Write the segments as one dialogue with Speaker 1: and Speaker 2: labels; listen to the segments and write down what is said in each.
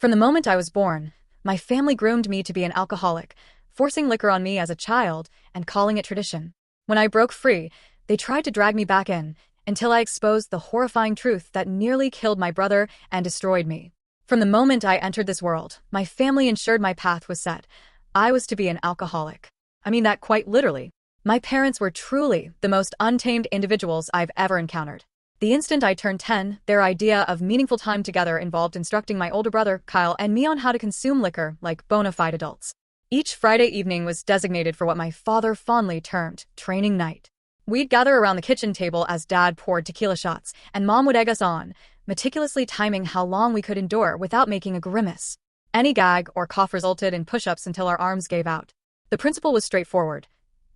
Speaker 1: From the moment I was born, my family groomed me to be an alcoholic, forcing liquor on me as a child and calling it tradition. When I broke free, they tried to drag me back in until I exposed the horrifying truth that nearly killed my brother and destroyed me. From the moment I entered this world, my family ensured my path was set. I was to be an alcoholic. I mean that quite literally. My parents were truly the most untamed individuals I've ever encountered. The instant I turned 10, their idea of meaningful time together involved instructing my older brother, Kyle, and me on how to consume liquor like bona fide adults. Each Friday evening was designated for what my father fondly termed training night. We'd gather around the kitchen table as Dad poured tequila shots, and Mom would egg us on, meticulously timing how long we could endure without making a grimace. Any gag or cough resulted in push-ups until our arms gave out. The principle was straightforward.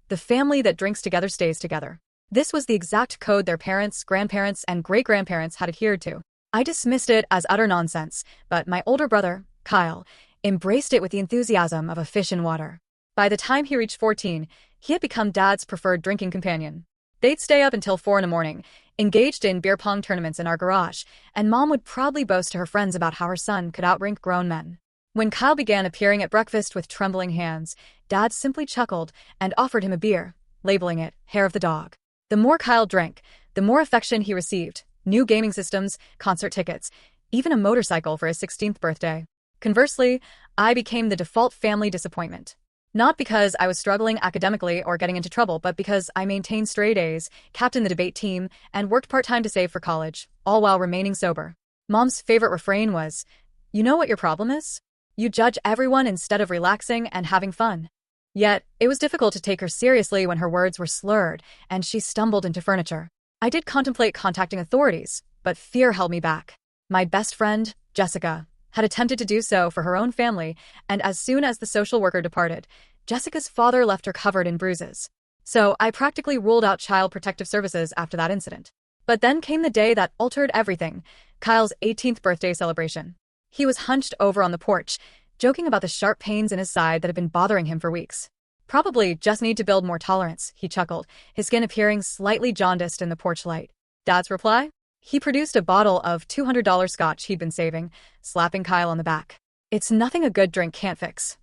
Speaker 1: The family that drinks together stays together. This was the exact code their parents, grandparents, and great-grandparents had adhered to. I dismissed it as utter nonsense, but my older brother, Kyle, embraced it with the enthusiasm of a fish in water. By the time he reached 14, he had become Dad's preferred drinking companion. They'd stay up until 4 in the morning, engaged in beer pong tournaments in our garage, and Mom would proudly boast to her friends about how her son could outdrink grown men. When Kyle began appearing at breakfast with trembling hands, Dad simply chuckled and offered him a beer, labeling it hair of the dog. The more Kyle drank, the more affection he received: new gaming systems, concert tickets, even a motorcycle for his 16th birthday. Conversely, I became the default family disappointment. Not because I was struggling academically or getting into trouble, but because I maintained straight A's, captained the debate team, and worked part-time to save for college, all while remaining sober. Mom's favorite refrain was, "You know what your problem is? You judge everyone instead of relaxing and having fun." Yet, it was difficult to take her seriously when her words were slurred and she stumbled into furniture. I did contemplate contacting authorities, but fear held me back. My best friend, Jessica, had attempted to do so for her own family, and as soon as the social worker departed, Jessica's father left her covered in bruises. So I practically ruled out Child Protective Services after that incident. But then came the day that altered everything: Kyle's 18th birthday celebration. He was hunched over on the porch, joking about the sharp pains in his side that had been bothering him for weeks. "Probably just need to build more tolerance," he chuckled, his skin appearing slightly jaundiced in the porch light. Dad's reply? He produced a bottle of $200 scotch he'd been saving, slapping Kyle on the back. "It's nothing a good drink can't fix."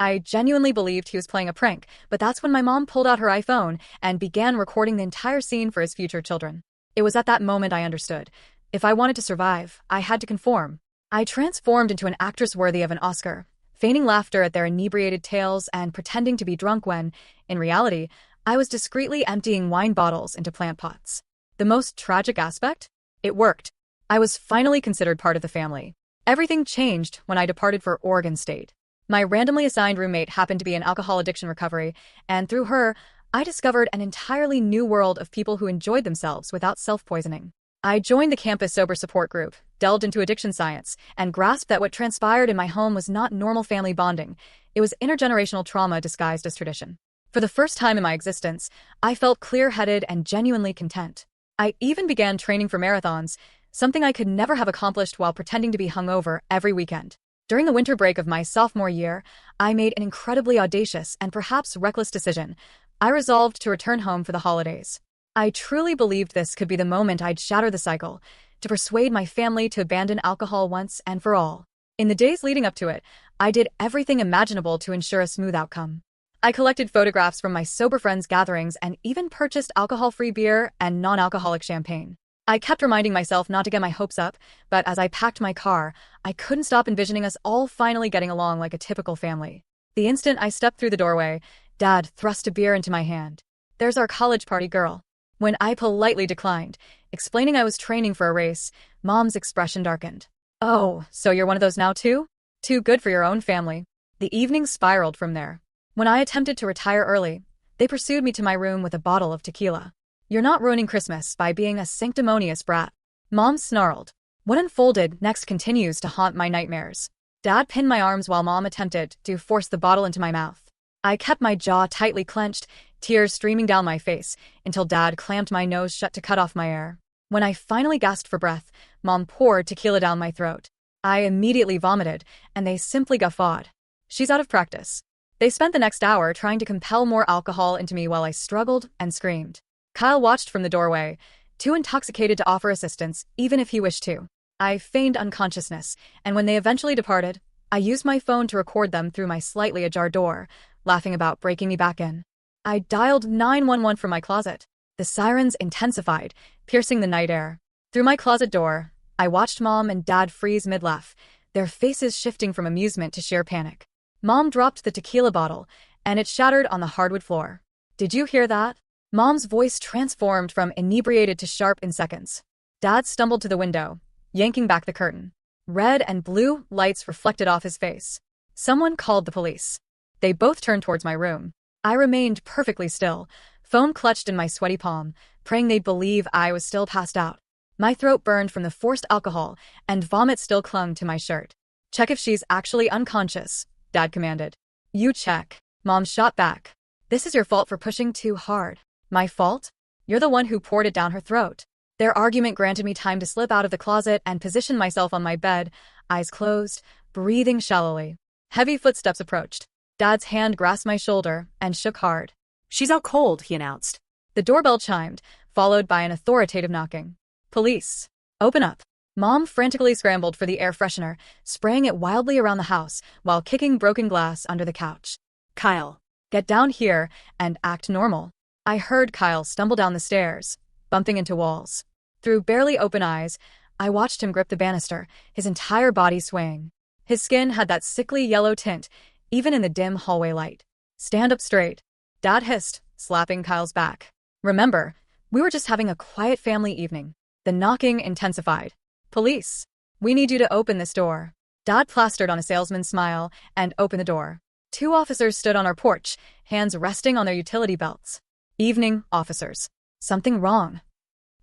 Speaker 1: I genuinely believed he was playing a prank, but that's when my mom pulled out her iPhone and began recording the entire scene for his future children. It was at that moment I understood. If I wanted to survive, I had to conform. I transformed into an actress worthy of an Oscar, feigning laughter at their inebriated tales and pretending to be drunk when, in reality, I was discreetly emptying wine bottles into plant pots. The most tragic aspect? It worked. I was finally considered part of the family. Everything changed when I departed for Oregon State. My randomly assigned roommate happened to be in alcohol addiction recovery, and through her, I discovered an entirely new world of people who enjoyed themselves without self-poisoning. I joined the campus sober support group, delved into addiction science, and grasped that what transpired in my home was not normal family bonding. It was intergenerational trauma disguised as tradition. For the first time in my existence, I felt clear-headed and genuinely content. I even began training for marathons, something I could never have accomplished while pretending to be hungover every weekend. During the winter break of my sophomore year, I made an incredibly audacious and perhaps reckless decision. I resolved to return home for the holidays. I truly believed this could be the moment I'd shatter the cycle, to persuade my family to abandon alcohol once and for all. In the days leading up to it, I did everything imaginable to ensure a smooth outcome. I collected photographs from my sober friends' gatherings and even purchased alcohol-free beer and non-alcoholic champagne. I kept reminding myself not to get my hopes up, but as I packed my car, I couldn't stop envisioning us all finally getting along like a typical family. The instant I stepped through the doorway, Dad thrust a beer into my hand. "There's our college party girl." When I politely declined, explaining I was training for a race, Mom's expression darkened. "Oh, so you're one of those now too? Too good for your own family." The evening spiraled from there. When I attempted to retire early, they pursued me to my room with a bottle of tequila. "You're not ruining Christmas by being a sanctimonious brat," Mom snarled. What unfolded next continues to haunt my nightmares. Dad pinned my arms while Mom attempted to force the bottle into my mouth. I kept my jaw tightly clenched, tears streaming down my face, until Dad clamped my nose shut to cut off my air. When I finally gasped for breath, Mom poured tequila down my throat. I immediately vomited, and they simply guffawed. "She's out of practice." They spent the next hour trying to compel more alcohol into me while I struggled and screamed. Kyle watched from the doorway, too intoxicated to offer assistance, even if he wished to. I feigned unconsciousness, and when they eventually departed, I used my phone to record them through my slightly ajar door, laughing about breaking me back in. I dialed 911 from my closet. The sirens intensified, piercing the night air. Through my closet door, I watched Mom and Dad freeze mid-laugh, their faces shifting from amusement to sheer panic. Mom dropped the tequila bottle, and it shattered on the hardwood floor. "Did you hear that?" Mom's voice transformed from inebriated to sharp in seconds. Dad stumbled to the window, yanking back the curtain. Red and blue lights reflected off his face. Someone called the police. They both turned towards my room. I remained perfectly still, phone clutched in my sweaty palm, praying they'd believe I was still passed out. My throat burned from the forced alcohol, and vomit still clung to my shirt. "Check if she's actually unconscious," Dad commanded. "You check," Mom shot back. "This is your fault for pushing too hard." "My fault? You're the one who poured it down her throat." Their argument granted me time to slip out of the closet and position myself on my bed, eyes closed, breathing shallowly. Heavy footsteps approached. Dad's hand grasped my shoulder and shook hard.
Speaker 2: "She's out cold," he announced.
Speaker 1: The doorbell chimed, followed by an authoritative knocking. "Police. Open up." Mom frantically scrambled for the air freshener, spraying it wildly around the house while kicking broken glass under the couch.
Speaker 2: "Kyle.
Speaker 1: "Get down here and act normal." I heard Kyle stumble down the stairs, bumping into walls. Through barely open eyes, I watched him grip the banister, his entire body swaying. His skin had that sickly yellow tint, even in the dim hallway light. "Stand up straight," Dad hissed, slapping Kyle's back. "Remember, we were just having a quiet family evening." The knocking intensified. "Police. We need you to open this door." Dad plastered on a salesman's smile and opened the door. Two officers stood on our porch, hands resting on their utility belts. "Evening, officers. Something wrong."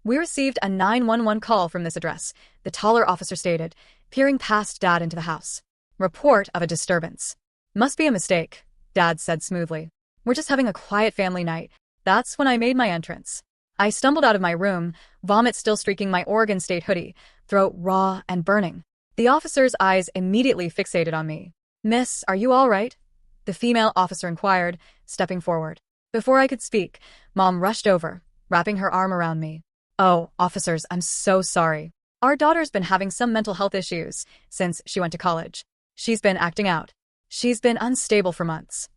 Speaker 1: "We received a 911 call from this address," the taller officer stated, peering past Dad into the house. "Report of a disturbance." "Must be a mistake," Dad said smoothly. "We're just having a quiet family night." That's when I made my entrance. I stumbled out of my room, vomit still streaking my Oregon State hoodie, throat raw and burning. The officer's eyes immediately fixated on me. "Miss, are you all right?" the female officer inquired, stepping forward. Before I could speak, Mom rushed over, wrapping her arm around me. "Oh, officers, I'm so sorry. Our daughter's been having some mental health issues since she went to college. She's been acting out. She's been unstable for months."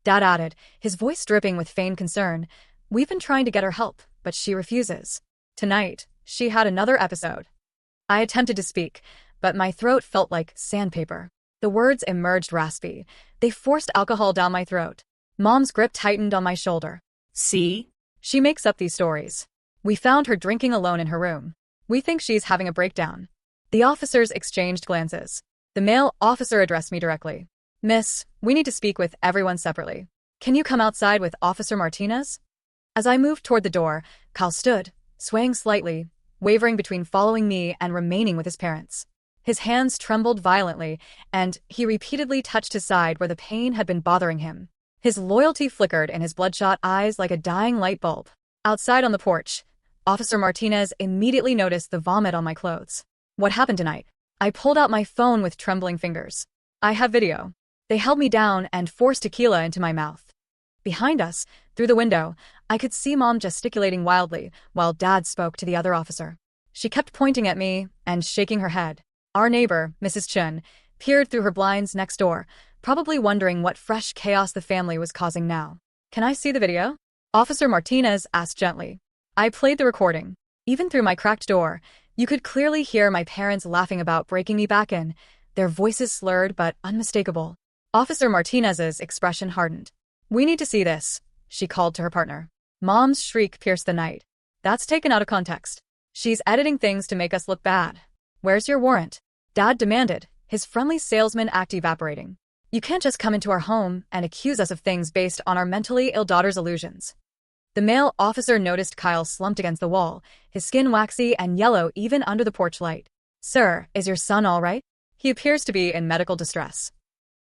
Speaker 1: Dad added, his voice dripping with feigned concern. "We've been trying to get her help, but she refuses. Tonight, she had another episode." I attempted to speak, but my throat felt like sandpaper. The words emerged raspy. They forced alcohol down my throat. Mom's grip tightened on my shoulder.
Speaker 2: "See?
Speaker 1: She makes up these stories. We found her drinking alone in her room. We think she's having a breakdown." The officers exchanged glances. The male officer addressed me directly. "Miss, we need to speak with everyone separately. Can you come outside with Officer Martinez?" As I moved toward the door, Kyle stood, swaying slightly, wavering between following me and remaining with his parents. His hands trembled violently, and he repeatedly touched his side where the pain had been bothering him. His loyalty flickered in his bloodshot eyes like a dying light bulb. Outside on the porch, Officer Martinez immediately noticed the vomit on my clothes. "What happened tonight?" I pulled out my phone with trembling fingers. "I have video." They held me down and forced tequila into my mouth. Behind us, through the window, I could see Mom gesticulating wildly while Dad spoke to the other officer. She kept pointing at me and shaking her head. Our neighbor, Mrs. Chun, peered through her blinds next door, probably wondering what fresh chaos the family was causing now. "Can I see the video?" Officer Martinez asked gently. I played the recording. Even through my cracked door, you could clearly hear my parents laughing about breaking me back in, their voices slurred but unmistakable. Officer Martinez's expression hardened. "We need to see this," she called to her partner. Mom's shriek pierced the night. "That's taken out of context. She's editing things to make us look bad. Where's your warrant?" Dad demanded, his friendly salesman act evaporating. "You can't just come into our home and accuse us of things based on our mentally ill daughter's illusions." The male officer noticed Kyle slumped against the wall, his skin waxy and yellow even under the porch light. "Sir, is your son all right? He appears to be in medical distress."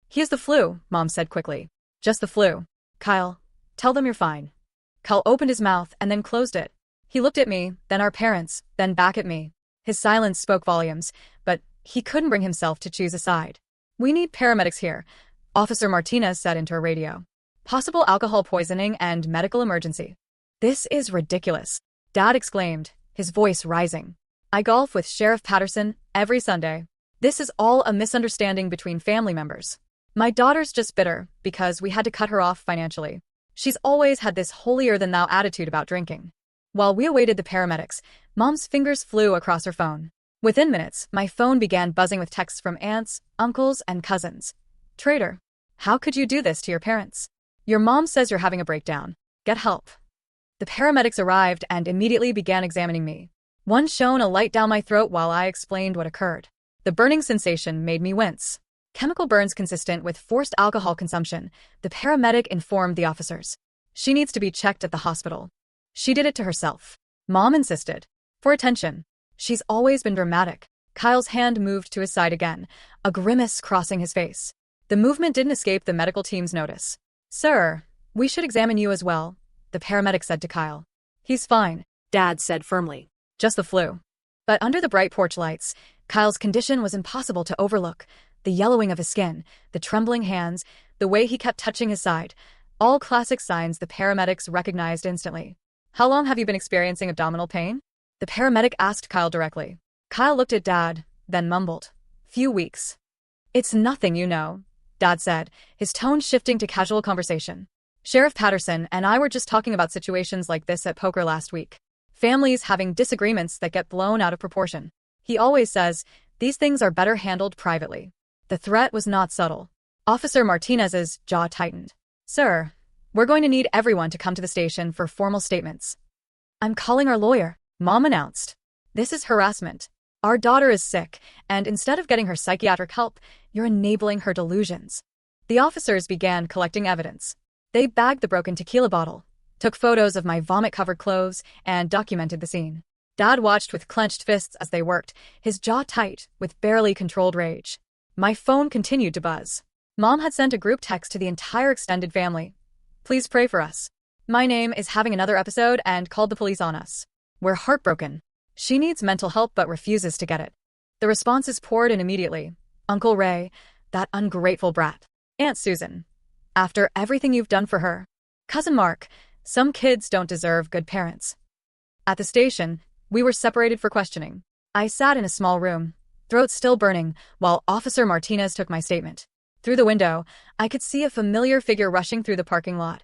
Speaker 1: "He has the flu," Mom said quickly. "Just the flu. Kyle, tell them you're fine." Kyle opened his mouth and then closed it. He looked at me, then our parents, then back at me. His silence spoke volumes, but he couldn't bring himself to choose a side. "We need paramedics here," Officer Martinez said into a radio. "Possible alcohol poisoning and medical emergency." "This is ridiculous," Dad exclaimed, his voice rising. I golf with Sheriff Patterson every Sunday. This is all a misunderstanding between family members. My daughter's just bitter because we had to cut her off financially. She's always had this holier-than-thou attitude about drinking. While we awaited the paramedics, Mom's fingers flew across her phone. Within minutes, my phone began buzzing with texts from aunts, uncles, and cousins. Traitor. How could you do this to your parents? Your mom says you're having a breakdown. Get help. The paramedics arrived and immediately began examining me. One shone a light down my throat while I explained what occurred. The burning sensation made me wince. Chemical burns consistent with forced alcohol consumption, the paramedic informed the officers. She needs to be checked at the hospital. She did it to herself. Mom insisted. For attention. She's always been dramatic. Kyle's hand moved to his side again, a grimace crossing his face. The movement didn't escape the medical team's notice. Sir, we should examine you as well, the paramedic said to Kyle. He's fine,
Speaker 2: Dad said firmly.
Speaker 1: just the flu. But under the bright porch lights, Kyle's condition was impossible to overlook. The yellowing of his skin, the trembling hands, the way he kept touching his side, all classic signs the paramedics recognized instantly. How long have you been experiencing abdominal pain? The paramedic asked Kyle directly. Kyle looked at Dad, then mumbled. Few weeks. It's nothing, you know, Dad said, his tone shifting to casual conversation. Sheriff Patterson and I were just talking about situations like this at poker last week. Families having disagreements that get blown out of proportion. He always says, these things are better handled privately. The threat was not subtle. Officer Martinez's jaw tightened. Sir, we're going to need everyone to come to the station for formal statements. I'm calling our lawyer, Mom announced. This is harassment. Our daughter is sick, and instead of getting her psychiatric help, you're enabling her delusions. The officers began collecting evidence. They bagged the broken tequila bottle, took photos of my vomit-covered clothes, and documented the scene. Dad watched with clenched fists as they worked, his jaw tight with barely controlled rage. My phone continued to buzz. Mom had sent a group text to the entire extended family. Please pray for us. My name is having another episode and called the police on us. We're heartbroken. She needs mental help but refuses to get it. The responses poured in immediately. Uncle Ray, that ungrateful brat. Aunt Susan, after everything you've done for her. Cousin Mark, some kids don't deserve good parents. At the station, we were separated for questioning. I sat in a small room, throat still burning, while Officer Martinez took my statement. Through the window, I could see a familiar figure rushing through the parking lot.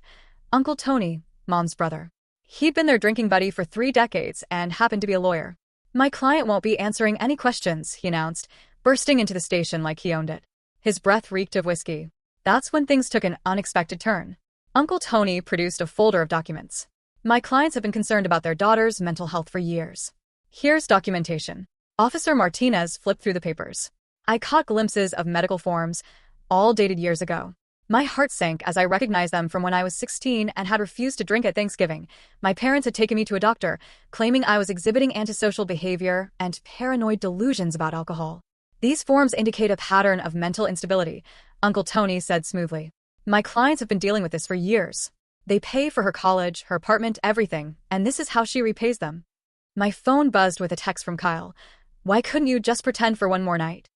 Speaker 1: Uncle Tony, Mom's brother. He'd been their drinking buddy for 3 decades and happened to be a lawyer. My client won't be answering any questions, he announced, bursting into the station like he owned it. His breath reeked of whiskey. That's when things took an unexpected turn. Uncle Tony produced a folder of documents. My clients have been concerned about their daughter's mental health for years. Here's documentation. Officer Martinez flipped through the papers. I caught glimpses of medical forms, all dated years ago. My heart sank as I recognized them from when I was 16 and had refused to drink at Thanksgiving. My parents had taken me to a doctor, claiming I was exhibiting antisocial behavior and paranoid delusions about alcohol. These forms indicate a pattern of mental instability, Uncle Tony said smoothly. My clients have been dealing with this for years. They pay for her college, her apartment, everything, and this is how she repays them. My phone buzzed with a text from Kyle. Why couldn't you just pretend for one more night?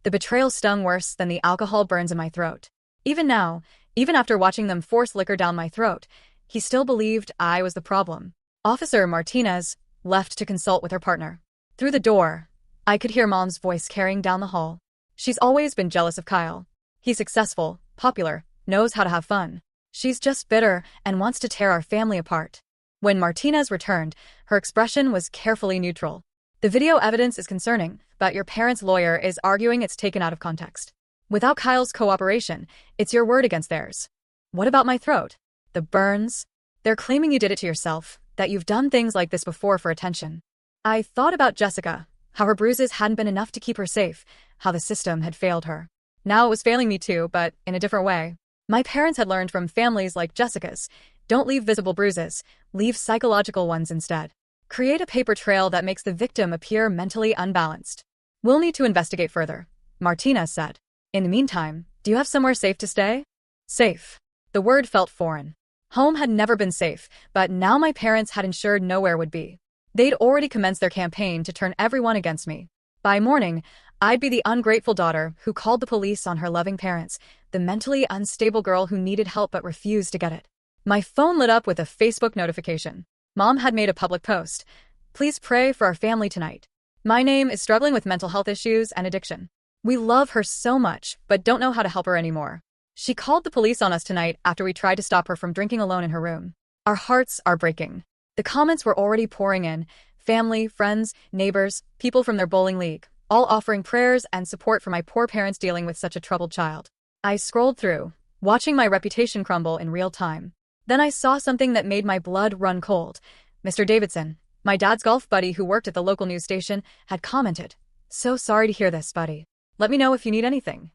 Speaker 1: The betrayal stung worse than the alcohol burns in my throat. Even now, even after watching them force liquor down my throat, he still believed I was the problem. Officer Martinez left to consult with her partner. Through the door, I could hear Mom's voice carrying down the hall. She's always been jealous of Kyle. He's successful, popular, knows how to have fun. She's just bitter and wants to tear our family apart. When Martinez returned, her expression was carefully neutral. The video evidence is concerning, but your parents' lawyer is arguing it's taken out of context. Without Kyle's cooperation, it's your word against theirs. What about my throat? The burns? They're claiming you did it to yourself, that you've done things like this before for attention. I thought about Jessica, how her bruises hadn't been enough to keep her safe, how the system had failed her. Now it was failing me too, but in a different way. My parents had learned from families like Jessica's, don't leave visible bruises, leave psychological ones instead. Create a paper trail that makes the victim appear mentally unbalanced. We'll need to investigate further, Martinez said. In the meantime, do you have somewhere safe to stay? Safe. The word felt foreign. Home had never been safe, but now my parents had ensured nowhere would be. They'd already commenced their campaign to turn everyone against me. By morning, I'd be the ungrateful daughter who called the police on her loving parents, the mentally unstable girl who needed help but refused to get it. My phone lit up with a Facebook notification. Mom had made a public post. Please pray for our family tonight. My name is struggling with mental health issues and addiction. We love her so much, but don't know how to help her anymore. She called the police on us tonight after we tried to stop her from drinking alone in her room. Our hearts are breaking. The comments were already pouring in. Family, friends, neighbors, people from their bowling league, all offering prayers and support for my poor parents dealing with such a troubled child. I scrolled through, watching my reputation crumble in real time. Then I saw something that made my blood run cold. Mr. Davidson, my dad's golf buddy who worked at the local news station, had commented, "So sorry to hear this, buddy. Let me know if you need anything."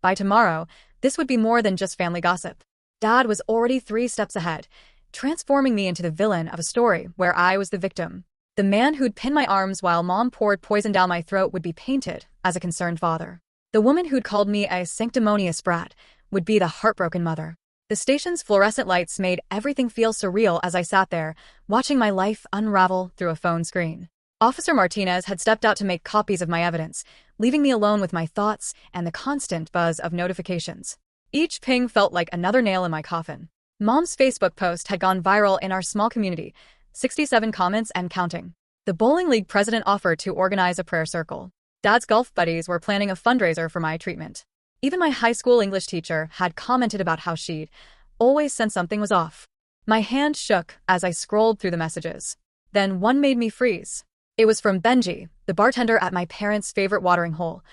Speaker 1: By tomorrow, this would be more than just family gossip. Dad was already 3 steps ahead, transforming me into the villain of a story where I was the victim. The man who'd pin my arms while Mom poured poison down my throat would be painted as a concerned father. The woman who'd called me a sanctimonious brat would be the heartbroken mother. The station's fluorescent lights made everything feel surreal as I sat there, watching my life unravel through a phone screen. Officer Martinez had stepped out to make copies of my evidence, leaving me alone with my thoughts and the constant buzz of notifications. Each ping felt like another nail in my coffin. Mom's Facebook post had gone viral in our small community, 67 comments and counting. The bowling league president offered to organize a prayer circle. Dad's golf buddies were planning a fundraiser for my treatment. Even my high school English teacher had commented about how she'd always sensed something was off. My hand shook as I scrolled through the messages. Then one made me freeze. It was from Benji, the bartender at my parents' favorite watering hole.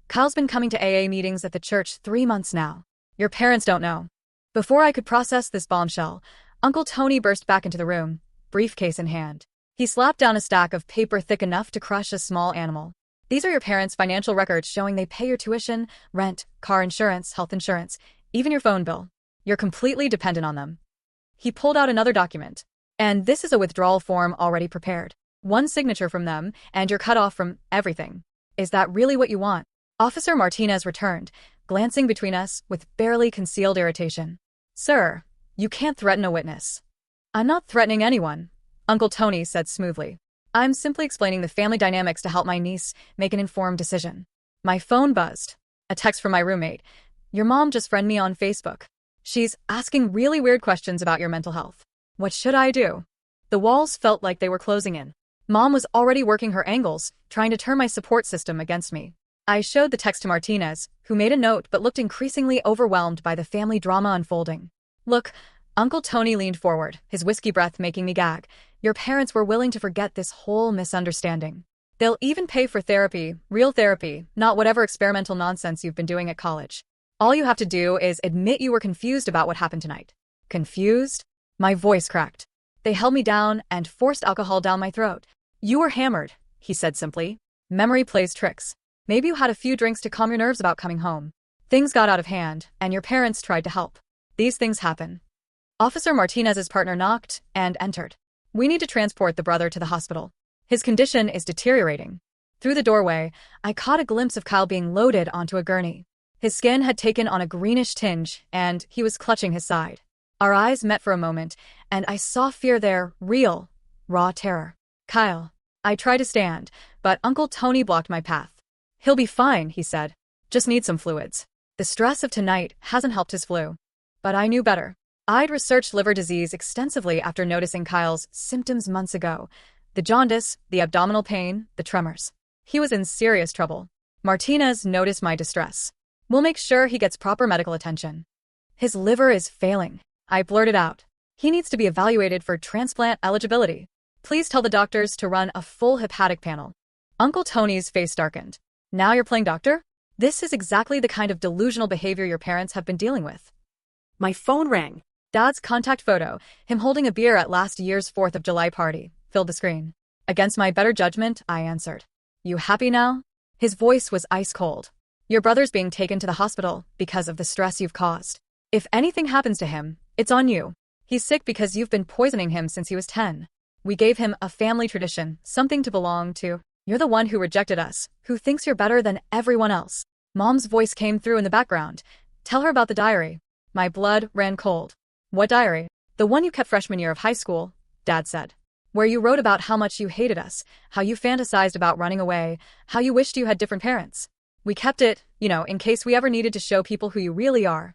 Speaker 1: "Kyle's been coming to AA meetings at the church 3 months now. Your parents don't know." Before I could process this bombshell, Uncle Tony burst back into the room, briefcase in hand. He slapped down a stack of paper thick enough to crush a small animal. "These are your parents' financial records showing they pay your tuition, rent, car insurance, health insurance, even your phone bill. You're completely dependent on them." He pulled out another document. "And this is a withdrawal form already prepared. One signature from them, and you're cut off from everything. Is that really what you want?" Officer Martinez returned, glancing between us with barely concealed irritation. "Sir, you can't threaten a witness." "I'm not threatening anyone," Uncle Tony said smoothly. "I'm simply explaining the family dynamics to help my niece make an informed decision." My phone buzzed. A text from my roommate. "Your mom just friended me on Facebook. She's asking really weird questions about your mental health. What should I do?" The walls felt like they were closing in. Mom was already working her angles, trying to turn my support system against me. I showed the text to Martinez, who made a note but looked increasingly overwhelmed by the family drama unfolding. "Look," Uncle Tony leaned forward, his whiskey breath making me gag. "Your parents were willing to forget this whole misunderstanding. They'll even pay for therapy, real therapy, not whatever experimental nonsense you've been doing at college. All you have to do is admit you were confused about what happened tonight." Confused? My voice cracked. They held me down and forced alcohol down my throat. "You were hammered," he said simply. "Memory plays tricks. Maybe you had a few drinks to calm your nerves about coming home. Things got out of hand, and your parents tried to help. These things happen." Officer Martinez's partner knocked and entered. "We need to transport the brother to the hospital. His condition is deteriorating." Through the doorway, I caught a glimpse of Kyle being loaded onto a gurney. His skin had taken on a greenish tinge, and he was clutching his side. Our eyes met for a moment, and I saw fear there, real, raw terror. "Kyle." I tried to stand, but Uncle Tony blocked my path. "He'll be fine," he said. "Just need some fluids. The stress of tonight hasn't helped his flu." But I knew better. I'd researched liver disease extensively after noticing Kyle's symptoms months ago. The jaundice, the abdominal pain, the tremors. He was in serious trouble. Martinez noticed my distress. "We'll make sure he gets proper medical attention." "His liver is failing," I blurted out. "He needs to be evaluated for transplant eligibility. Please tell the doctors to run a full hepatic panel." Uncle Tony's face darkened. "Now you're playing doctor? This is exactly the kind of delusional behavior your parents have been dealing with."
Speaker 2: My phone rang.
Speaker 1: Dad's contact photo, him holding a beer at last year's 4th of July party, filled the screen. Against my better judgment, I answered. "You happy now?" His voice was ice cold. "Your brother's being taken to the hospital because of the stress you've caused. If anything happens to him, it's on you. He's sick because you've been poisoning him since he was 10. We gave him a family tradition, something to belong to. You're the one who rejected us, who thinks you're better than everyone else." Mom's voice came through in the background. "Tell her about the diary." My blood ran cold. "What diary?" "The one you kept freshman year of high school," Dad said. "Where you wrote about how much you hated us, how you fantasized about running away, how you wished you had different parents. We kept it, in case we ever needed to show people who you really are."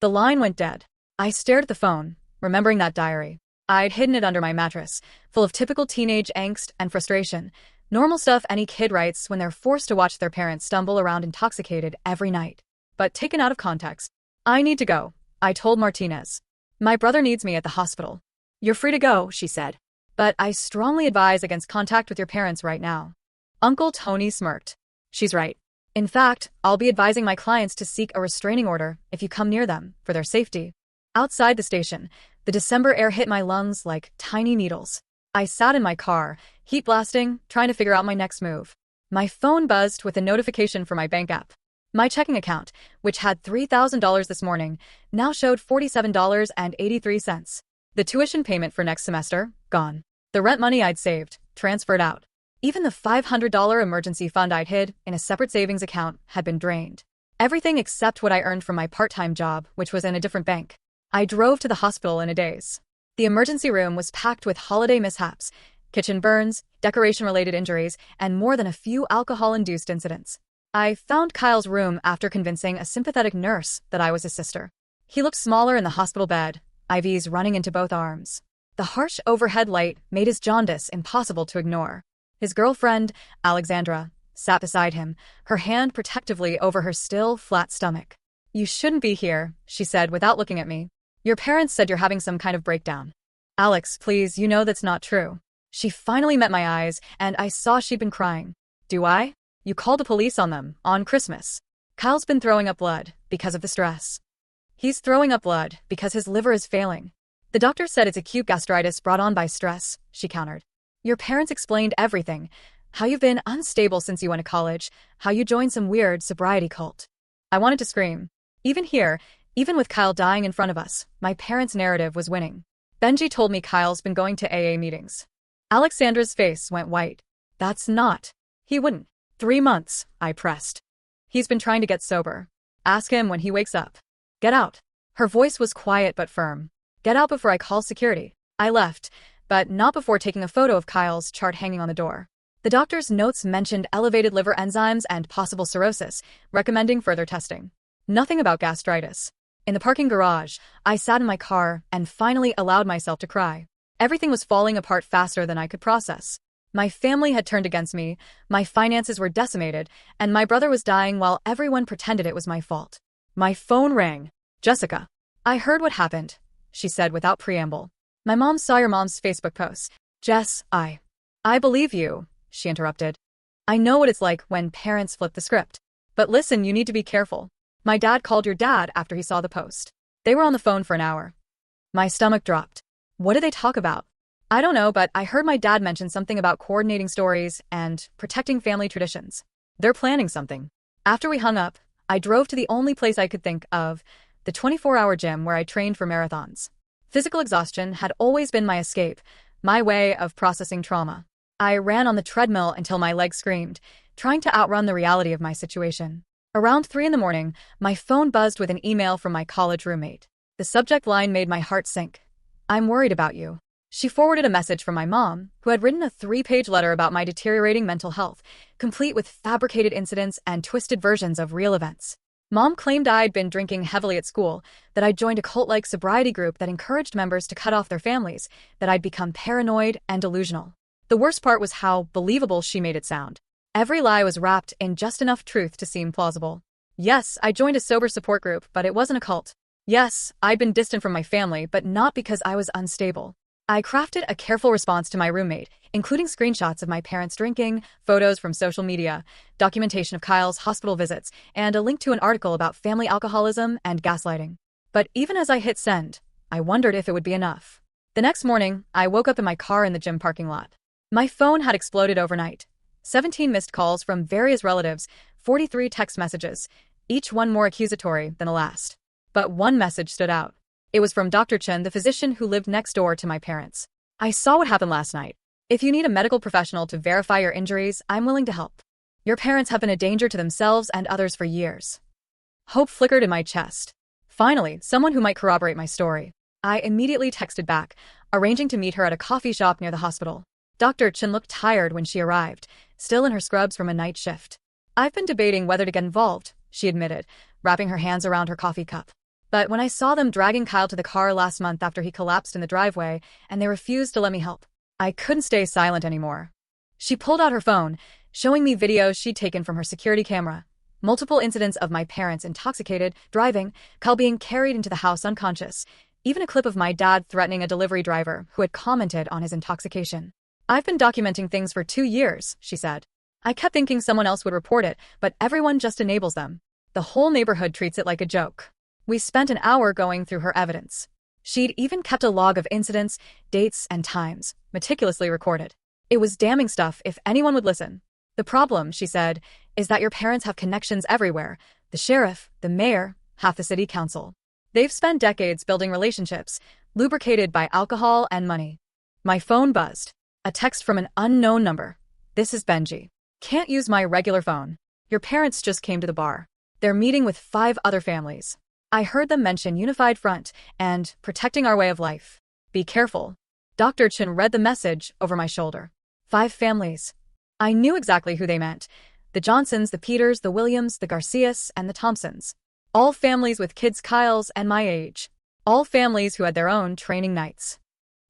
Speaker 1: The line went dead. I stared at the phone, remembering that diary. I'd hidden it under my mattress, full of typical teenage angst and frustration. Normal stuff any kid writes when they're forced to watch their parents stumble around intoxicated every night. But taken out of context. I need to go, I told Martinez. My brother needs me at the hospital.
Speaker 2: You're free to go, she said.
Speaker 1: But I strongly advise against contact with your parents right now. Uncle Tony smirked.
Speaker 2: She's right.
Speaker 1: In fact, I'll be advising my clients to seek a restraining order if you come near them, for their safety. Outside the station, the December air hit my lungs like tiny needles. I sat in my car, heat blasting, trying to figure out my next move. My phone buzzed with a notification for my bank app. My checking account, which had $3,000 this morning, now showed $47.83. The tuition payment for next semester, gone. The rent money I'd saved, transferred out. Even the $500 emergency fund I'd hid in a separate savings account had been drained. Everything except what I earned from my part-time job, which was in a different bank. I drove to the hospital in a daze. The emergency room was packed with holiday mishaps, kitchen burns, decoration-related injuries, and more than a few alcohol-induced incidents. I found Kyle's room after convincing a sympathetic nurse that I was his sister. He looked smaller in the hospital bed, IVs running into both arms. The harsh overhead light made his jaundice impossible to ignore. His girlfriend, Alexandra, sat beside him, her hand protectively over her still, flat stomach. "You shouldn't be here," she said without looking at me. "Your parents said you're having some kind of breakdown." "Alex, please, you know that's not true." She finally met my eyes, and I saw she'd been crying. "Do I? You called the police on them, on Christmas." "Kyle's been throwing up blood, because of the stress." "He's throwing up blood, because his liver is failing. The doctor said it's acute gastritis brought on by stress," she countered. "Your parents explained everything. How you've been unstable since you went to college, how you joined some weird sobriety cult." I wanted to scream. Even here, even with Kyle dying in front of us, my parents' narrative was winning. Benji told me Kyle's been going to AA meetings. Alexandra's face went white. "That's not." "He wouldn't." 3 months, I pressed. "He's been trying to get sober. Ask him when he wakes up." "Get out." Her voice was quiet but firm. "Get out before I call security." I left, but not before taking a photo of Kyle's chart hanging on the door. The doctor's notes mentioned elevated liver enzymes and possible cirrhosis, recommending further testing. Nothing about gastritis. In the parking garage, I sat in my car and finally allowed myself to cry. Everything was falling apart faster than I could process. My family had turned against me, my finances were decimated, and my brother was dying while everyone pretended it was my fault. My phone rang. "Jessica." "I heard what happened," she said without preamble. "My mom saw your mom's Facebook post." "Jess, I believe you," she interrupted. "I know what it's like when parents flip the script. But listen, you need to be careful. My dad called your dad after he saw the post. They were on the phone for an hour." My stomach dropped. "What did they talk about?" "I don't know, but I heard my dad mention something about coordinating stories and protecting family traditions. They're planning something." After we hung up, I drove to the only place I could think of, the 24-hour gym where I trained for marathons. Physical exhaustion had always been my escape, my way of processing trauma. I ran on the treadmill until my legs screamed, trying to outrun the reality of my situation. Around 3 in the morning, my phone buzzed with an email from my college roommate. The subject line made my heart sink. "I'm worried about you." She forwarded a message from my mom, who had written a 3-page letter about my deteriorating mental health, complete with fabricated incidents and twisted versions of real events. Mom claimed I'd been drinking heavily at school, that I'd joined a cult-like sobriety group that encouraged members to cut off their families, that I'd become paranoid and delusional. The worst part was how believable she made it sound. Every lie was wrapped in just enough truth to seem plausible. Yes, I joined a sober support group, but it wasn't a cult. Yes, I'd been distant from my family, but not because I was unstable. I crafted a careful response to my roommate, including screenshots of my parents drinking, photos from social media, documentation of Kyle's hospital visits, and a link to an article about family alcoholism and gaslighting. But even as I hit send, I wondered if it would be enough. The next morning, I woke up in my car in the gym parking lot. My phone had exploded overnight. 17 missed calls from various relatives, 43 text messages, each one more accusatory than the last. But one message stood out. It was from Dr. Chen, the physician who lived next door to my parents. "I saw what happened last night. If you need a medical professional to verify your injuries, I'm willing to help. Your parents have been a danger to themselves and others for years." Hope flickered in my chest. Finally, someone who might corroborate my story. I immediately texted back, arranging to meet her at a coffee shop near the hospital. Dr. Chen looked tired when she arrived, still in her scrubs from a night shift. "I've been debating whether to get involved," she admitted, wrapping her hands around her coffee cup. "But when I saw them dragging Kyle to the car last month after he collapsed in the driveway, and they refused to let me help, I couldn't stay silent anymore." She pulled out her phone, showing me videos she'd taken from her security camera. Multiple incidents of my parents intoxicated, driving, Kyle being carried into the house unconscious, even a clip of my dad threatening a delivery driver who had commented on his intoxication. "I've been documenting things for 2 years," she said. "I kept thinking someone else would report it, but everyone just enables them. The whole neighborhood treats it like a joke." We spent an hour going through her evidence. She'd even kept a log of incidents, dates, and times, meticulously recorded. It was damning stuff if anyone would listen. "The problem," she said, "is that your parents have connections everywhere. The sheriff, the mayor, half the city council. They've spent decades building relationships, lubricated by alcohol and money." My phone buzzed. A text from an unknown number. "This is Benji. Can't use my regular phone. Your parents just came to the bar. They're meeting with 5 other families. I heard them mention Unified Front and protecting our way of life. Be careful." Dr. Chen read the message over my shoulder. 5 families. I knew exactly who they meant. The Johnsons, the Peters, the Williams, the Garcias, and the Thompsons. All families with kids Kyle's and my age. All families who had their own training nights.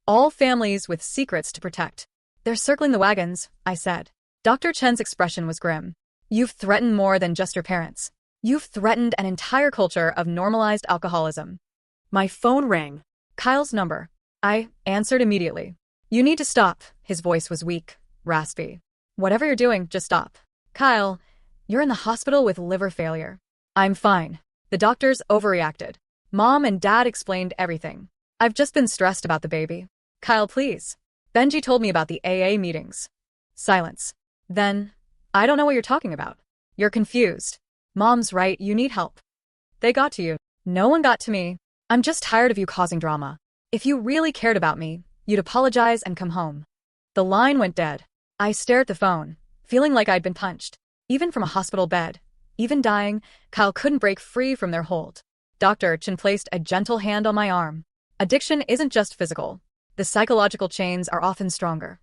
Speaker 1: All families with secrets to protect. "They're circling the wagons," I said. Dr. Chen's expression was grim. "You've threatened more than just your parents. You've threatened an entire culture of normalized alcoholism." My phone rang. Kyle's number. I answered immediately. "You need to stop." His voice was weak, raspy. "Whatever you're doing, just stop." "Kyle, you're in the hospital with liver failure." "I'm fine." The doctors overreacted. Mom and Dad explained everything. "I've just been stressed about the baby." "Kyle, please." "Benji told me about the AA meetings." Silence. Then, "I don't know what you're talking about. You're confused. Mom's right, you need help." "They got to you." "No one got to me. I'm just tired of you causing drama. If you really cared about me, you'd apologize and come home." The line went dead. I stared at the phone, feeling like I'd been punched. Even from a hospital bed, even dying, Kyle couldn't break free from their hold. Dr. Chen placed a gentle hand on my arm. "Addiction isn't just physical. The psychological chains are often stronger."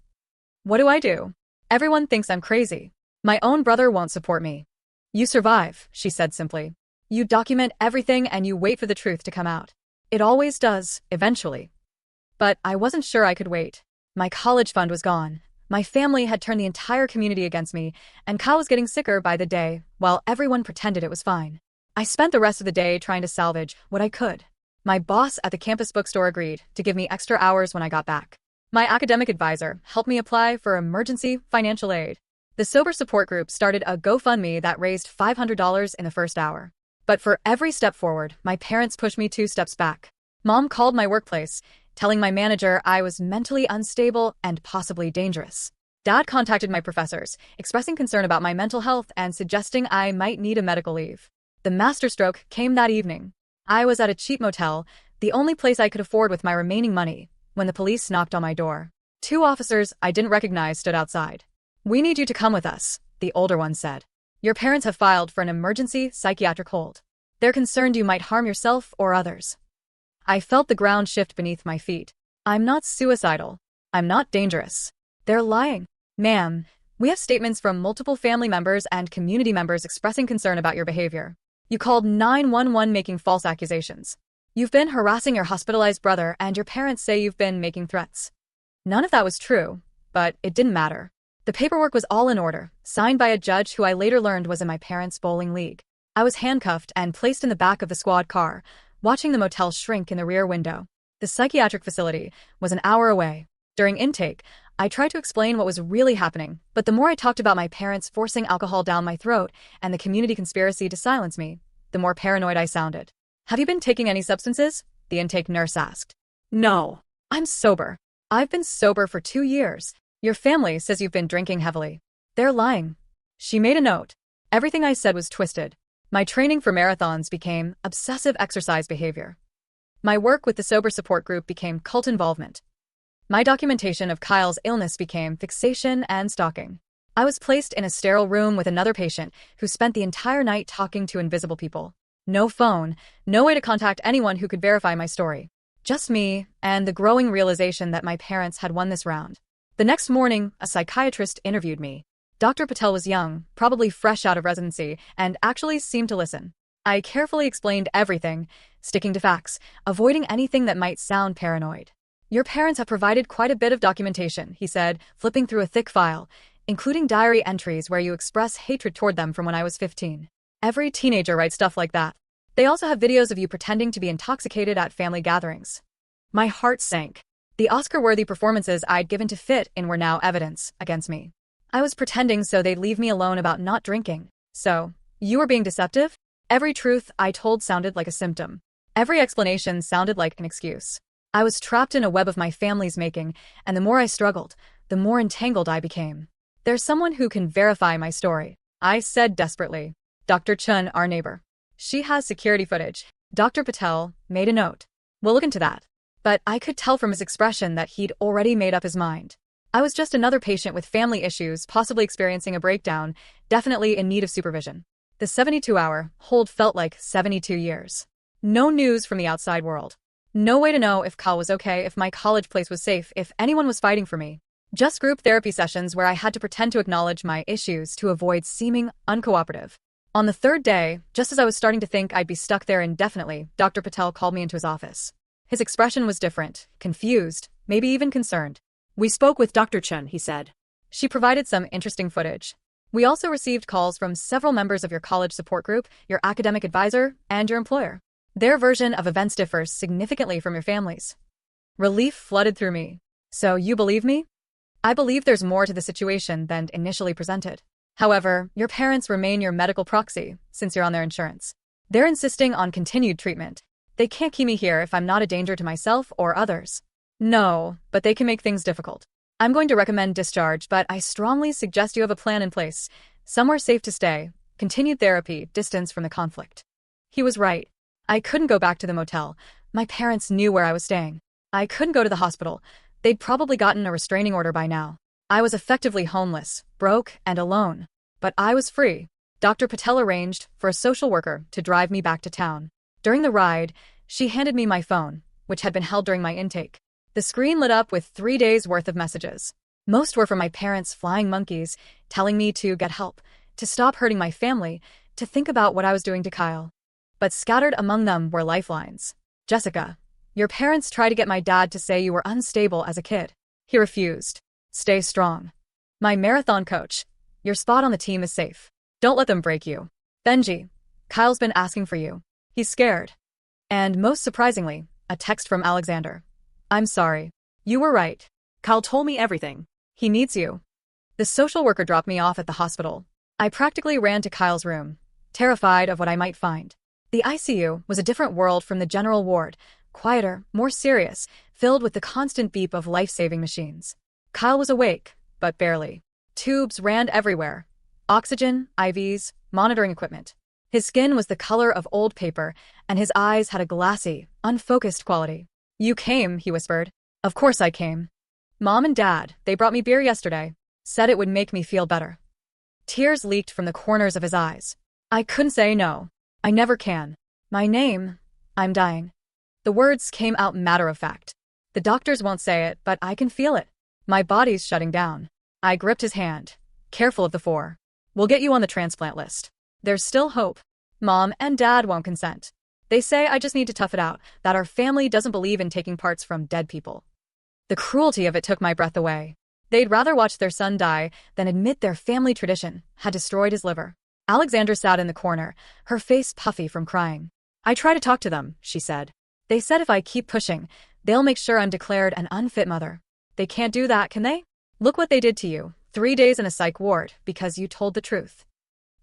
Speaker 1: "What do I do? Everyone thinks I'm crazy. My own brother won't support me." "You survive," she said simply. "You document everything and you wait for the truth to come out. It always does, eventually." But I wasn't sure I could wait. My college fund was gone. My family had turned the entire community against me, and Kyle was getting sicker by the day, while everyone pretended it was fine. I spent the rest of the day trying to salvage what I could. My boss at the campus bookstore agreed to give me extra hours when I got back. My academic advisor helped me apply for emergency financial aid. The sober support group started a GoFundMe that raised $500 in the first hour. But for every step forward, my parents pushed me 2 steps back. Mom called my workplace, telling my manager I was mentally unstable and possibly dangerous. Dad contacted my professors, expressing concern about my mental health and suggesting I might need a medical leave. The masterstroke came that evening. I was at a cheap motel, the only place I could afford with my remaining money, when the police knocked on my door. 2 officers I didn't recognize stood outside. "We need you to come with us," the older one said. "Your parents have filed for an emergency psychiatric hold. They're concerned you might harm yourself or others." I felt the ground shift beneath my feet. "I'm not suicidal. I'm not dangerous." "They're lying." "Ma'am, we have statements from multiple family members and community members expressing concern about your behavior. You called 911 making false accusations. You've been harassing your hospitalized brother and your parents say you've been making threats." None of that was true, but it didn't matter. The paperwork was all in order, signed by a judge who I later learned was in my parents' bowling league. I was handcuffed and placed in the back of the squad car, watching the motel shrink in the rear window. The psychiatric facility was an hour away. During intake, I tried to explain what was really happening, but the more I talked about my parents forcing alcohol down my throat and the community conspiracy to silence me, the more paranoid I sounded. "Have you been taking any substances?" the intake nurse asked. "No. I'm sober. I've been sober for 2 years. Your family says you've been drinking heavily." "They're lying." She made a note. Everything I said was twisted. My training for marathons became obsessive exercise behavior. My work with the sober support group became cult involvement. My documentation of Kyle's illness became fixation and stalking. I was placed in a sterile room with another patient who spent the entire night talking to invisible people. No phone, no way to contact anyone who could verify my story. Just me and the growing realization that my parents had won this round. The next morning, a psychiatrist interviewed me. Dr. Patel was young, probably fresh out of residency, and actually seemed to listen. I carefully explained everything, sticking to facts, avoiding anything that might sound paranoid. "Your parents have provided quite a bit of documentation," he said, flipping through a thick file, including diary entries where you express hatred toward them from when I was 15. Every teenager writes stuff like that. They also have videos of you pretending to be intoxicated at family gatherings. My heart sank. The Oscar-worthy performances I'd given to fit in were now evidence against me. I was pretending so they'd leave me alone about not drinking. So, you were being deceptive? Every truth I told sounded like a symptom. Every explanation sounded like an excuse. I was trapped in a web of my family's making, and the more I struggled, the more entangled I became. There's someone who can verify my story, I said desperately. Dr. Chun, our neighbor. She has security footage. Dr. Patel made a note. We'll look into that. But I could tell from his expression that he'd already made up his mind. I was just another patient with family issues, possibly experiencing a breakdown, definitely in need of supervision. The 72-hour hold felt like 72 years. No news from the outside world. No way to know if Kyle was okay, if my college place was safe, if anyone was fighting for me. Just group therapy sessions where I had to pretend to acknowledge my issues to avoid seeming uncooperative. On the third day, just as I was starting to think I'd be stuck there indefinitely, Dr. Patel called me into his office. His expression was different, confused, maybe even concerned.
Speaker 2: We spoke with Dr. Chun, he said.
Speaker 1: She provided some interesting footage. We also received calls from several members of your college support group, your academic advisor, and your employer. Their version of events differs significantly from your family's. Relief flooded through me. So you believe me? I believe there's more to the situation than initially presented. However, your parents remain your medical proxy, since you're on their insurance. They're insisting on continued treatment. They can't keep me here if I'm not a danger to myself or others. No, but they can make things difficult. I'm going to recommend discharge, but I strongly suggest you have a plan in place. Somewhere safe to stay, continued therapy, distance from the conflict. He was right. I couldn't go back to the motel. My parents knew where I was staying. I couldn't go to the hospital. They'd probably gotten a restraining order by now. I was effectively homeless, broke, and alone. But I was free. Dr. Patel arranged for a social worker to drive me back to town. During the ride, she handed me my phone, which had been held during my intake. The screen lit up with 3 days' worth of messages. Most were from my parents' flying monkeys, telling me to get help, to stop hurting my family, to think about what I was doing to Kyle. But scattered among them were lifelines. Jessica, your parents tried to get my dad to say you were unstable as a kid. He refused. Stay strong. My marathon coach, your spot on the team is safe. Don't let them break you. Benji, Kyle's been asking for you. He's scared. And most surprisingly, a text from Alexander. I'm sorry. You were right.
Speaker 2: Kyle told me everything.
Speaker 1: He needs you. The social worker dropped me off at the hospital. I practically ran to Kyle's room, terrified of what I might find. The ICU was a different world from the general ward, quieter, more serious, filled with the constant beep of life-saving machines. Kyle was awake, but barely. Tubes ran everywhere. Oxygen, IVs, monitoring equipment. His skin was the color of old paper, and his eyes had a glassy, unfocused quality. You came, he whispered. Of course I came. Mom and Dad, they brought me beer yesterday. Said it would make me feel better. Tears leaked from the corners of his eyes. I couldn't say no. I never can. My name, I'm dying. The words came out matter-of-fact. The doctors won't say it, but I can feel it. My body's shutting down. I gripped his hand, careful of the 4. We'll get you on the transplant list. There's still hope. Mom and Dad won't consent. They say I just need to tough it out, that our family doesn't believe in taking parts from dead people. The cruelty of it took my breath away. They'd rather watch their son die than admit their family tradition had destroyed his liver. Alexandra sat in the corner, her face puffy from crying. I try to talk to them, she said. They said if I keep pushing, they'll make sure I'm declared an unfit mother. They can't do that, can they? Look what they did to you, 3 days in a psych ward because you told the truth.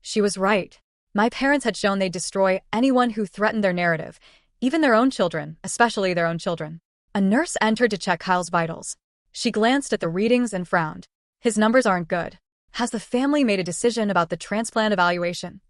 Speaker 1: She was right. My parents had shown they'd destroy anyone who threatened their narrative, even their own children, especially their own children. A nurse entered to check Kyle's vitals. She glanced at the readings and frowned. His numbers aren't good. Has the family made a decision about the transplant evaluation?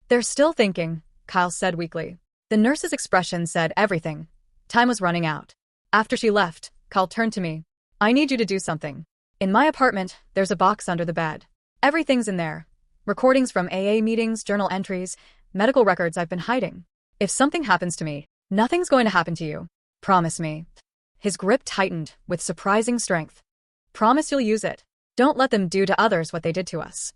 Speaker 1: They're still thinking, Kyle said weakly. The nurse's expression said everything. Time was running out. After she left, Kyle turned to me. I need you to do something. In my apartment, there's a box under the bed. Everything's in there. Recordings from AA meetings, journal entries, medical records I've been hiding. If something happens to me, nothing's going to happen to you. Promise me. His grip tightened with surprising strength. Promise you'll use it. Don't let them do to others what they did to us.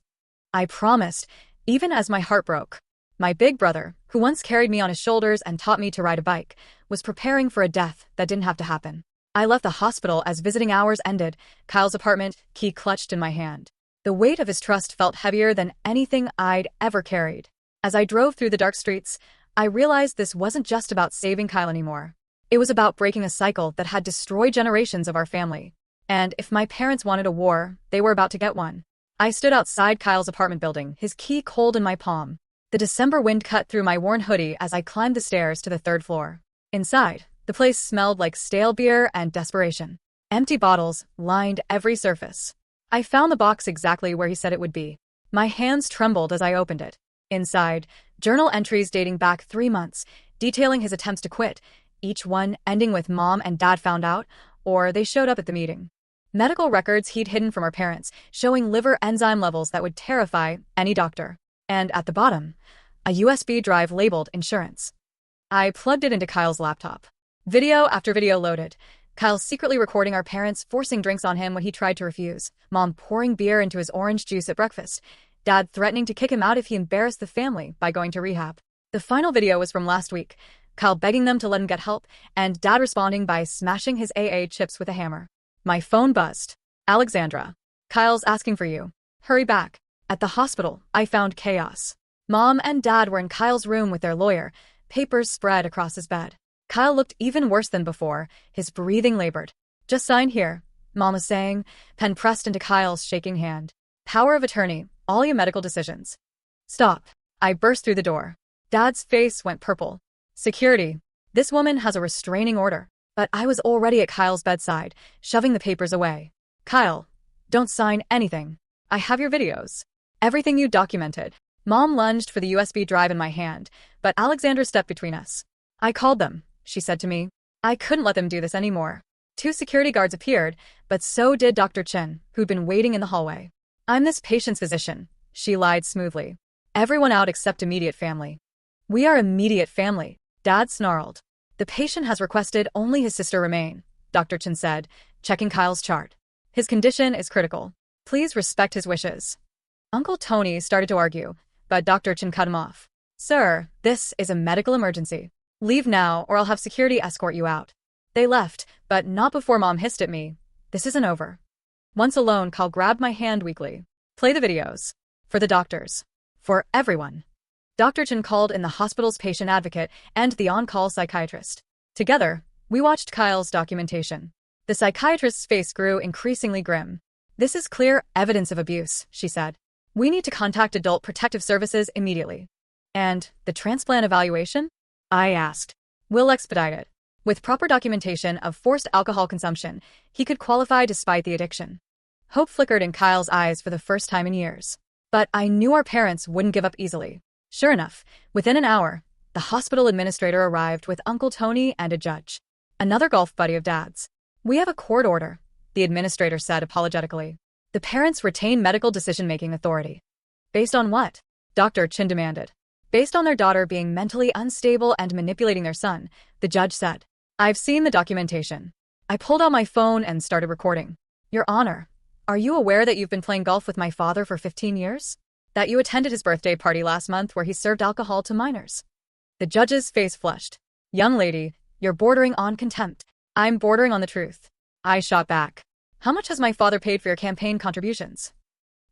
Speaker 1: I promised, even as my heart broke. My big brother, who once carried me on his shoulders and taught me to ride a bike, was preparing for a death that didn't have to happen. I left the hospital as visiting hours ended, Kyle's apartment, key clutched in my hand. The weight of his trust felt heavier than anything I'd ever carried. As I drove through the dark streets, I realized this wasn't just about saving Kyle anymore. It was about breaking a cycle that had destroyed generations of our family. And if my parents wanted a war, they were about to get one. I stood outside Kyle's apartment building, his key cold in my palm. The December wind cut through my worn hoodie as I climbed the stairs to the third floor. Inside, the place smelled like stale beer and desperation. Empty bottles lined every surface. I found the box exactly where he said it would be. My hands trembled as I opened it. Inside, journal entries dating back 3 months, detailing his attempts to quit, each one ending with Mom and Dad found out, or they showed up at the meeting. Medical records he'd hidden from our parents, showing liver enzyme levels that would terrify any doctor. And at the bottom, a USB drive labeled insurance. I plugged it into Kyle's laptop. Video after video loaded. Kyle secretly recording our parents forcing drinks on him when he tried to refuse. Mom pouring beer into his orange juice at breakfast. Dad threatening to kick him out if he embarrassed the family by going to rehab. The final video was from last week. Kyle begging them to let him get help, and Dad responding by smashing his AA chips with a hammer. My phone buzzed. Alexandra. Kyle's asking for you. Hurry back. At the hospital, I found chaos. Mom and Dad were in Kyle's room with their lawyer, papers spread across his bed. Kyle looked even worse than before, his breathing labored. Just sign here, Mom was saying, pen pressed into Kyle's shaking hand. Power of attorney, all your medical decisions. Stop. I burst through the door. Dad's face went purple. Security. This woman has a restraining order. But I was already at Kyle's bedside, shoving the papers away. Kyle, don't sign anything. I have your videos. Everything you documented. Mom lunged for the USB drive in my hand, but Alexandra stepped between us. I called them, she said to me. I couldn't let them do this anymore. 2 security guards appeared, but so did Dr. Chen, who'd been waiting in the hallway. I'm this patient's physician, she lied smoothly. Everyone out except immediate family. We are immediate family, Dad snarled. The patient has requested only his sister remain, Dr. Chen said, checking Kyle's chart. His condition is critical. Please respect his wishes. Uncle Tony started to argue, but Dr. Chen cut him off. Sir, this is a medical emergency. Leave now or I'll have security escort you out. They left, but not before Mom hissed at me. This isn't over. Once alone, Kyle grabbed my hand weakly. Play the videos. For the doctors. For everyone. Dr. Chen called in the hospital's patient advocate and the on-call psychiatrist. Together, we watched Kyle's documentation. The psychiatrist's face grew increasingly grim. This is clear evidence of abuse, she said. We need to contact Adult Protective Services immediately. And the transplant evaluation? I asked. We'll expedite it. With proper documentation of forced alcohol consumption, he could qualify despite the addiction. Hope flickered in Kyle's eyes for the first time in years. But I knew our parents wouldn't give up easily. Sure enough, within an hour, the hospital administrator arrived with Uncle Tony and a judge. Another golf buddy of Dad's. We have a court order, the administrator said apologetically. The parents retain medical decision-making authority. Based on what? Dr. Chen demanded. Based on their daughter being mentally unstable and manipulating their son, the judge said. I've seen the documentation. I pulled out my phone and started recording. Your Honor, are you aware that you've been playing golf with my father for 15 years? That you attended his birthday party last month where he served alcohol to minors? The judge's face flushed. Young lady, you're bordering on contempt. I'm bordering on the truth. I shot back. How much has my father paid for your campaign contributions?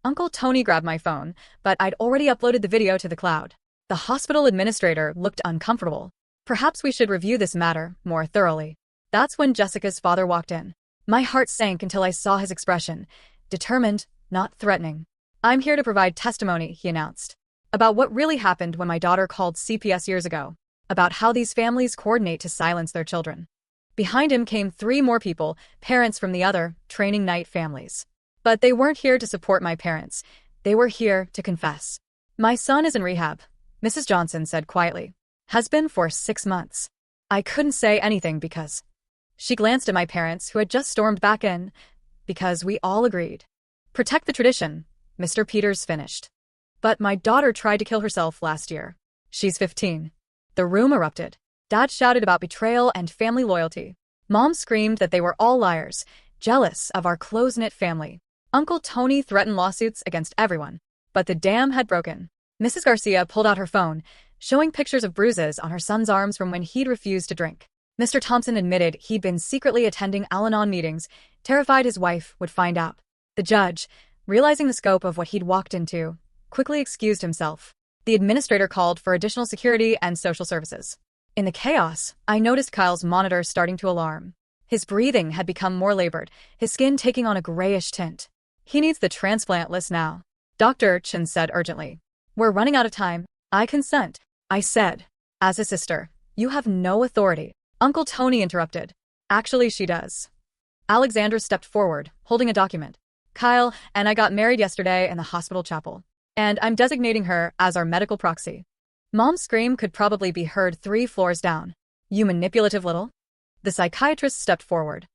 Speaker 1: Uncle Tony grabbed my phone, but I'd already uploaded the video to the cloud. The hospital administrator looked uncomfortable. Perhaps we should review this matter more thoroughly. That's when Jessica's father walked in. My heart sank until I saw his expression. Determined, not threatening. I'm here to provide testimony, he announced. About what really happened when my daughter called CPS years ago. About how these families coordinate to silence their children. Behind him came 3 more people, parents from the other, training night families. But they weren't here to support my parents. They were here to confess. My son is in rehab, Mrs. Johnson said quietly. Has been for 6 months. I couldn't say anything because... She glanced at my parents who had just stormed back in. Because we all agreed. Protect the tradition, Mr. Peters finished. But my daughter tried to kill herself last year. She's 15. The room erupted. Dad shouted about betrayal and family loyalty. Mom screamed that they were all liars, jealous of our close-knit family. Uncle Tony threatened lawsuits against everyone. But the dam had broken. Mrs. Garcia pulled out her phone, showing pictures of bruises on her son's arms from when he'd refused to drink. Mr. Thompson admitted he'd been secretly attending Al-Anon meetings, terrified his wife would find out. The judge, realizing the scope of what he'd walked into, quickly excused himself. The administrator called for additional security and social services. In the chaos, I noticed Kyle's monitor starting to alarm. His breathing had become more labored, his skin taking on a grayish tint. He needs the transplant list now, Dr. Chen said urgently. We're running out of time. I consent, I said. As his sister, you have no authority. Uncle Tony interrupted. Actually, she does. Alexandra stepped forward, holding a document. Kyle and I got married yesterday in the hospital chapel, and I'm designating her as our medical proxy. Mom's scream could probably be heard 3 floors down. You manipulative little? The psychiatrist stepped forward.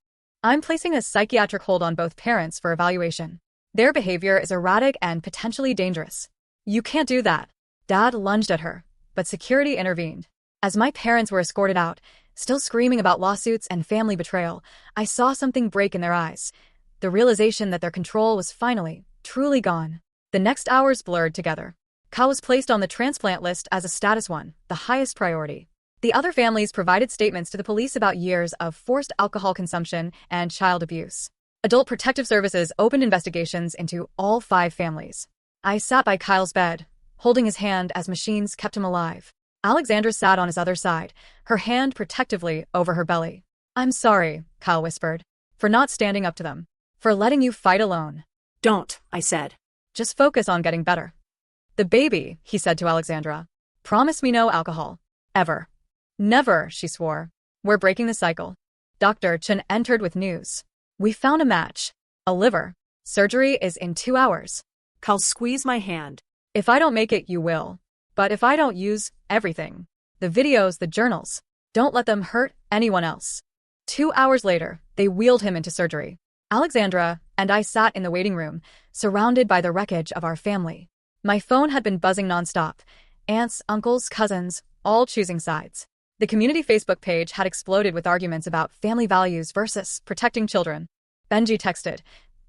Speaker 1: I'm placing a psychiatric hold on both parents for evaluation. Their behavior is erratic and potentially dangerous. You can't do that. Dad lunged at her, but security intervened. As my parents were escorted out, still screaming about lawsuits and family betrayal, I saw something break in their eyes. The realization that their control was finally, truly gone. The next hours blurred together. Kyle was placed on the transplant list as a status 1, the highest priority. The other families provided statements to the police about years of forced alcohol consumption and child abuse. Adult Protective Services opened investigations into all 5 families. I sat by Kyle's bed, holding his hand as machines kept him alive. Alexandra sat on his other side, her hand protectively over her belly. I'm sorry, Kyle whispered, for not standing up to them, for letting you fight alone.
Speaker 2: Don't, I said.
Speaker 1: Just focus on getting better. The baby, he said to Alexandra. Promise me no alcohol. Ever. Never, she swore. We're breaking the cycle. Dr. Chen entered with news. We found a match. A liver. Surgery is in 2 hours.
Speaker 2: Kyle squeezed my hand.
Speaker 1: If I don't make it, you will. But if I don't use everything, the videos, the journals, don't let them hurt anyone else. 2 hours later, they wheeled him into surgery. Alexandra and I sat in the waiting room, surrounded by the wreckage of our family. My phone had been buzzing nonstop. Aunts, uncles, cousins, all choosing sides. The community Facebook page had exploded with arguments about family values versus protecting children. Benji texted,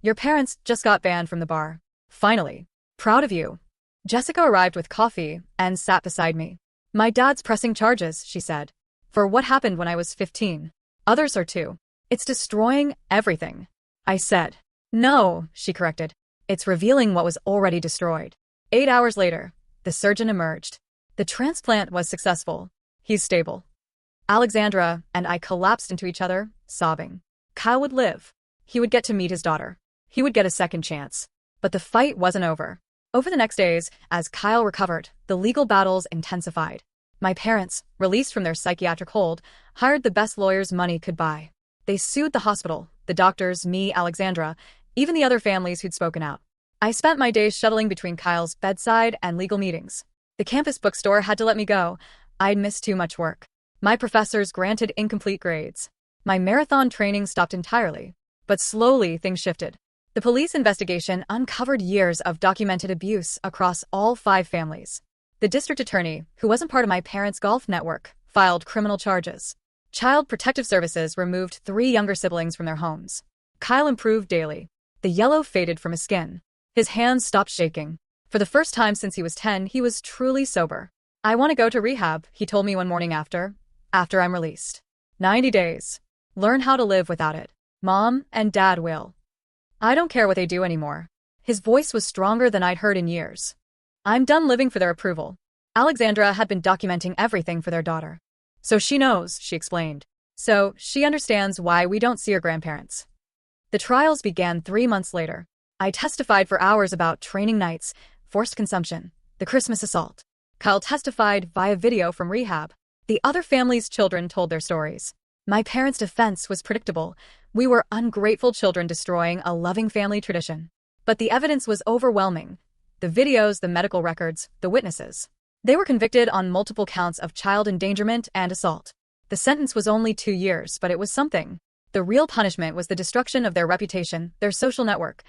Speaker 1: your parents just got banned from the bar. Finally. Proud of you. Jessica arrived with coffee and sat beside me. My dad's pressing charges, she said. For what happened when I was 15. Others are too. It's destroying everything. I said. No, she corrected. It's revealing what was already destroyed. 8 hours later, the surgeon emerged. The transplant was successful. He's stable. Alexandra and I collapsed into each other, sobbing. Kyle would live. He would get to meet his daughter. He would get a second chance. But the fight wasn't over. Over the next days, as Kyle recovered, the legal battles intensified. My parents, released from their psychiatric hold, hired the best lawyers money could buy. They sued the hospital, the doctors, me, Alexandra, even the other families who'd spoken out. I spent my days shuttling between Kyle's bedside and legal meetings. The campus bookstore had to let me go. I'd missed too much work. My professors granted incomplete grades. My marathon training stopped entirely. But slowly things shifted. The police investigation uncovered years of documented abuse across all 5 families. The district attorney, who wasn't part of my parents' golf network, filed criminal charges. Child Protective Services removed 3 younger siblings from their homes. Kyle improved daily. The yellow faded from his skin. His hands stopped shaking. For the first time since he was 10, he was truly sober. I want to go to rehab, he told me one morning after I'm released. 90 days. Learn how to live without it. Mom and Dad will. I don't care what they do anymore. His voice was stronger than I'd heard in years. I'm done living for their approval. Alexandra had been documenting everything for their daughter. So she knows, she explained. So she understands why we don't see her grandparents. The trials began 3 months later. I testified for hours about training nights, forced consumption, the Christmas assault. Kyle testified via video from rehab. The other families' children told their stories. My parents' defense was predictable. We were ungrateful children destroying a loving family tradition. But the evidence was overwhelming. The videos, the medical records, the witnesses. They were convicted on multiple counts of child endangerment and assault. The sentence was only 2 years, but it was something. The real punishment was the destruction of their reputation, their social network,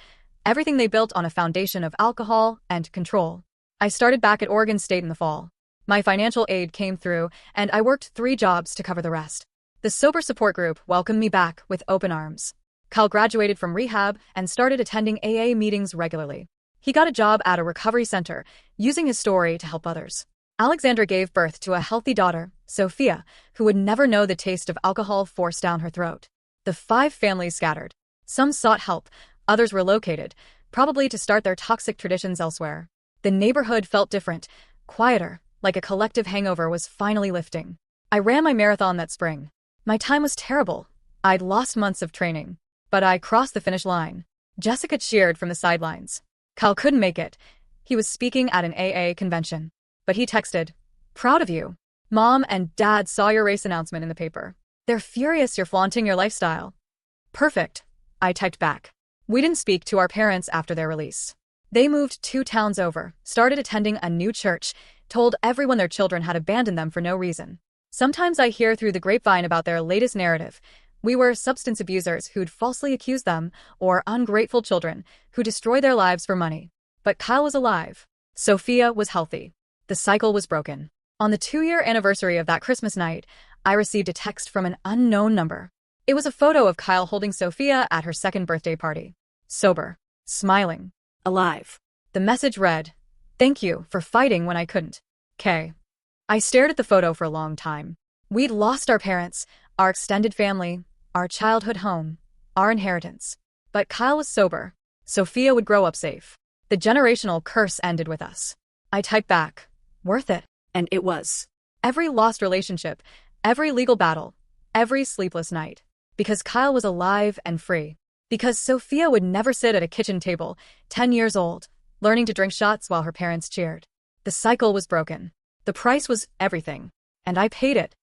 Speaker 1: everything they built on a foundation of alcohol and control. I started back at Oregon State in the fall. My financial aid came through, and I worked 3 jobs to cover the rest. The sober support group welcomed me back with open arms. Kyle graduated from rehab and started attending AA meetings regularly. He got a job at a recovery center, using his story to help others. Alexandra gave birth to a healthy daughter, Sophia, who would never know the taste of alcohol forced down her throat. The 5 families scattered. Some sought help, others relocated, probably to start their toxic traditions elsewhere. The neighborhood felt different, quieter, like a collective hangover was finally lifting. I ran my marathon that spring. My time was terrible. I'd lost months of training. But I crossed the finish line. Jessica cheered from the sidelines. Kyle couldn't make it. He was speaking at an AA convention. But he texted, "Proud of you. Mom and Dad saw your race announcement in the paper. They're furious you're flaunting your lifestyle." "Perfect," I typed back. We didn't speak to our parents after their release. They moved 2 towns over, started attending a new church, told everyone their children had abandoned them for no reason. Sometimes I hear through the grapevine about their latest narrative. We were substance abusers who'd falsely accused them, or ungrateful children who destroyed their lives for money. But Kyle was alive. Sophia was healthy. The cycle was broken. On the 2-year anniversary of that Christmas night, I received a text from an unknown number. It was a photo of Kyle holding Sophia at her 2nd birthday party. Sober. Smiling.
Speaker 2: Alive.
Speaker 1: The message read, "Thank you for fighting when I couldn't. K." I stared at the photo for a long time. We'd lost our parents, our extended family, our childhood home, our inheritance. But Kyle was sober. Sophia would grow up safe. The generational curse ended with us. I typed back, "Worth it."
Speaker 2: And it was.
Speaker 1: Every lost relationship, every legal battle, every sleepless night. Because Kyle was alive and free. Because Sophia would never sit at a kitchen table, 10 years old, learning to drink shots while her parents cheered. The cycle was broken. The price was everything. And I paid it.